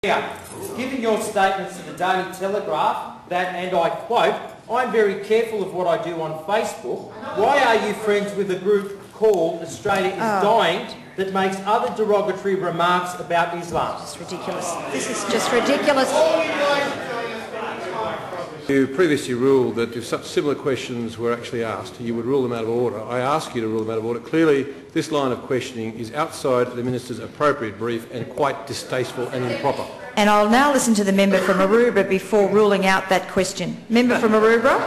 Given your statements to the Daily Telegraph that, and I quote, "I'm very careful of what I do on Facebook," why are you friends with a group called Australia is Dying that makes other derogatory remarks about Islam? It's ridiculous. This is just ridiculous. You previously ruled that if such similar questions were actually asked, you would rule them out of order. I ask you to rule them out of order. Clearly, this line of questioning is outside the Minister's appropriate brief and quite distasteful and improper. And I'll now listen to the member from Maroubra before ruling out that question. Member from Maroubra?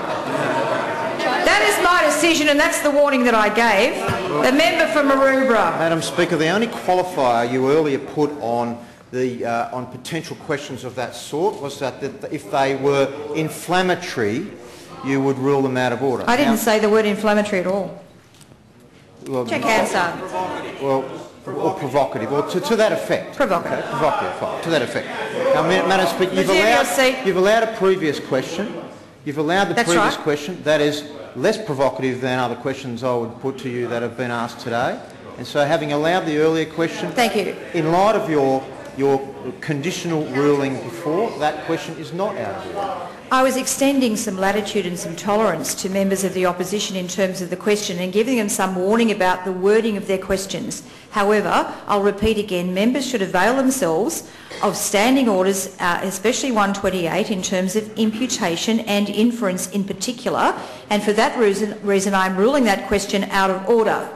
That is my decision, and that's the warning that I gave. The member from Maroubra. Madam Speaker, the only qualifier you earlier put on potential questions of that sort was that if they were inflammatory, you would rule them out of order. I didn't say the word inflammatory at all. Well, check answer. Well, or provocative, or to that effect. Provocative. Okay, provocative, fine, to that effect. Now, Madam Speaker, you've allowed a previous question. You've allowed the previous question that is less provocative than other questions I would put to you that have been asked today. And so, having allowed the earlier question, thank you. In light of your conditional ruling before, that question is not out of order. I was extending some latitude and some tolerance to members of the opposition in terms of the question and giving them some warning about the wording of their questions. However, I'll repeat again, members should avail themselves of standing orders, especially 128, in terms of imputation and inference in particular, and for that reason I'm ruling that question out of order.